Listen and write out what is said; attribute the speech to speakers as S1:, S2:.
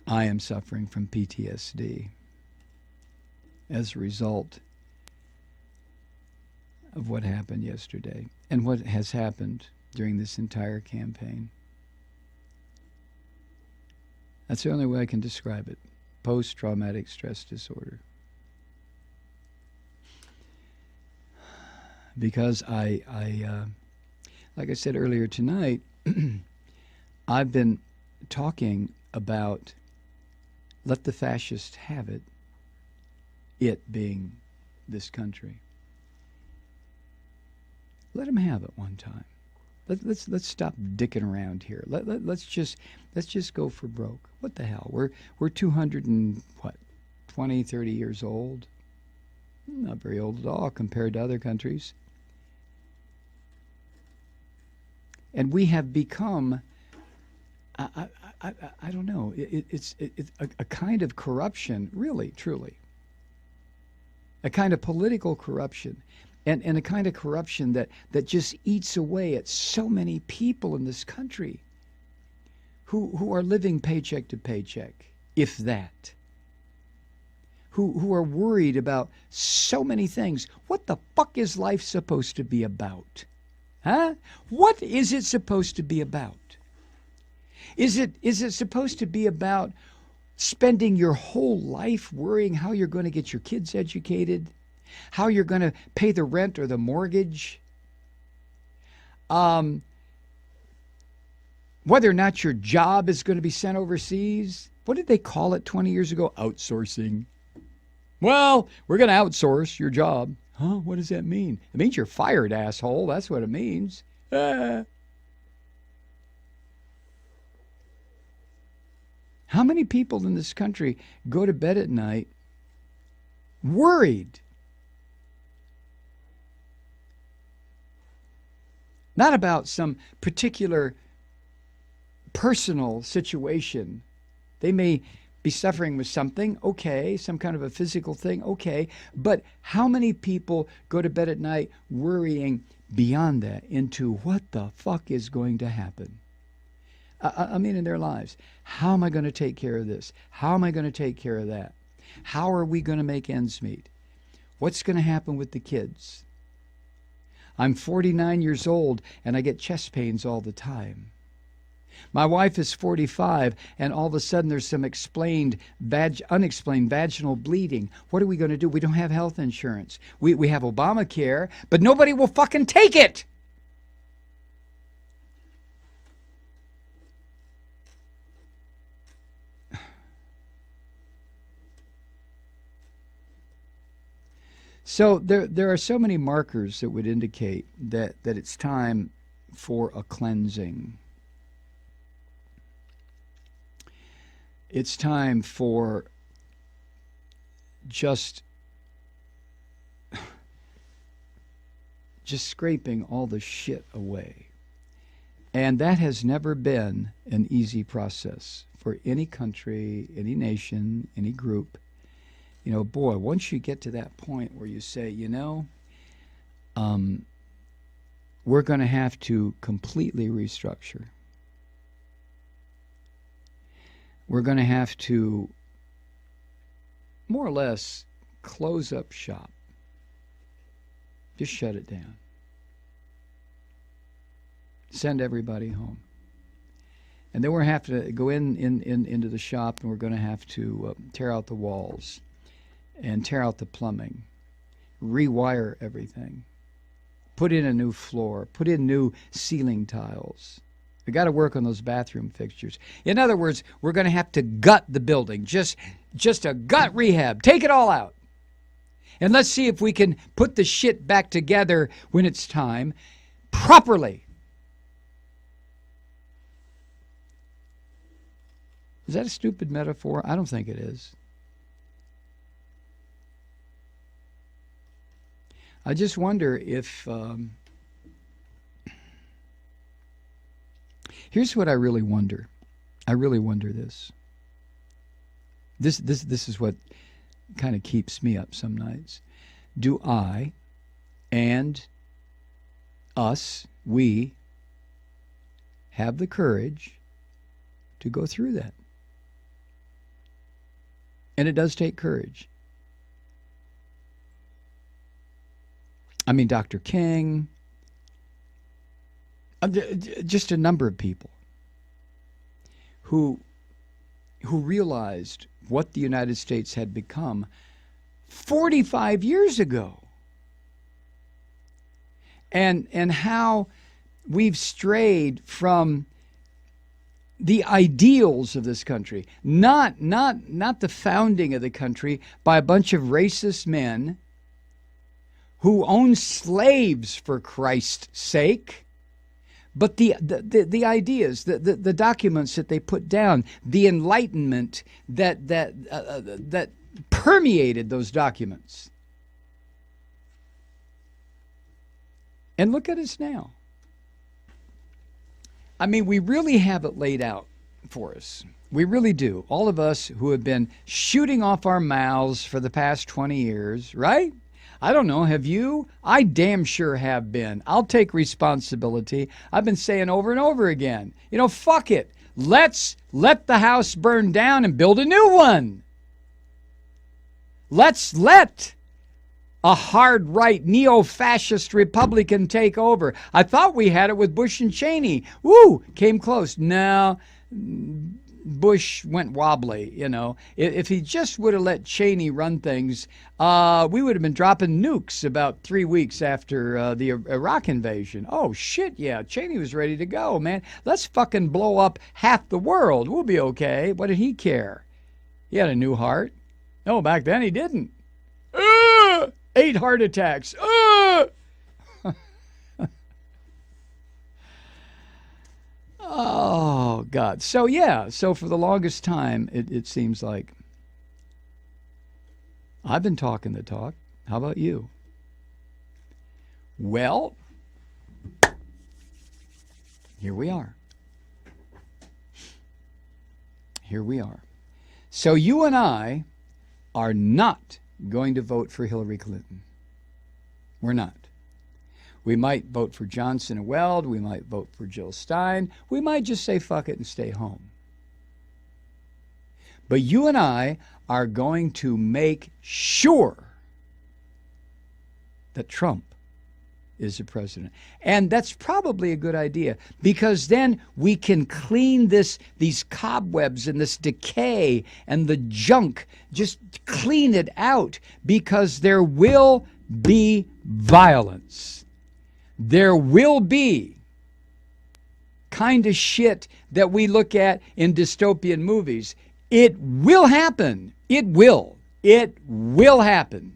S1: I am suffering from PTSD as a result of what happened yesterday and what has happened during this entire campaign. That's the only way I can describe it. Post-traumatic stress disorder. Because like I said earlier tonight, I've been talking about let the fascists have it, it being this country. Let them have it one time. Let's stop dicking around here. Let's just go for broke. What the hell? We're 200 and what, 20, 30 years old. Not very old at all compared to other countries. And we have become, I don't know, it's a kind of corruption, really, truly. A kind of political corruption. And a kind of corruption that just eats away at so many people in this country who are living paycheck to paycheck, if that. Who are worried about so many things. What the fuck is life supposed to be about? Huh? What is it supposed to be about? Is it supposed to be about spending your whole life worrying how you're going to get your kids educated? How you're going to pay the rent or the mortgage, whether or not your job is going to be sent overseas. What did they call it 20 years ago? Outsourcing. Well, we're going to outsource your job. Huh? What does that mean? It means you're fired, asshole. That's what it means. How many people in this country go to bed at night worried? Not about some particular personal situation. They may be suffering with something, okay, some kind of a physical thing, okay. But how many people go to bed at night worrying beyond that into what the fuck is going to happen? I mean, in their lives. How am I going to take care of this? How am I going to take care of that? How are we going to make ends meet? What's going to happen with the kids? I'm 49 years old and I get chest pains all the time. My wife is 45 and all of a sudden there's some unexplained vaginal bleeding. What are we going to do? We don't have health insurance. We have Obamacare, but nobody will fucking take it. So there are so many markers that would indicate that it's time for a cleansing. It's time for just scraping all the shit away. And that has never been an easy process for any country, any nation, any group. You know, boy, once you get to that point where you say, we're going to have to completely restructure. We're going to have to more or less close up shop. Just shut it down. Send everybody home. And then we're going to have to go into the shop and we're going to have to tear out the walls and tear out the plumbing, rewire everything, put in a new floor, put in new ceiling tiles. We got to work on those bathroom fixtures. In other words, we're going to have to gut the building, just a gut rehab. Take it all out. And let's see if we can put the shit back together when it's time properly. Is that a stupid metaphor? I don't think it is. I just wonder if... here's what I really wonder. I really wonder this. This is what kind of keeps me up some nights. Do I and us, we, have the courage to go through that? And it does take courage. I mean, Dr. King, just a number of people who realized what the United States had become 45 years ago. And how we've strayed from the ideals of this country, not the founding of the country by a bunch of racist men who owned slaves, for Christ's sake, but the ideas, the documents that they put down, the enlightenment that permeated those documents. And look at us now. I mean, we really have it laid out for us. We really do. All of us who have been shooting off our mouths for the past 20 years, right? I don't know, have you? I damn sure have been. I'll take responsibility. I've been saying over and over again, fuck it. Let's let the house burn down and build a new one. Let's let a hard right neo-fascist Republican take over. I thought we had it with Bush and Cheney. Woo, came close. No, Bush went wobbly, If he just would have let Cheney run things, we would have been dropping nukes about 3 weeks after the Iraq invasion. Oh, shit, yeah, Cheney was ready to go, man. Let's fucking blow up half the world. We'll be okay. What did he care? He had a new heart. No, back then he didn't. 8 heart attacks. Oh, God. So for the longest time, it seems like I've been talking the talk. How about you? Well, here we are. Here we are. So you and I are not going to vote for Hillary Clinton. We're not. We might vote for Johnson and Weld. We might vote for Jill Stein. We might just say fuck it and stay home. But you and I are going to make sure that Trump is the president. And that's probably a good idea, because then we can clean these cobwebs and this decay and the junk, just clean it out, because there will be violence. There will be kind of shit that we look at in dystopian movies. It will happen. It will. It will happen.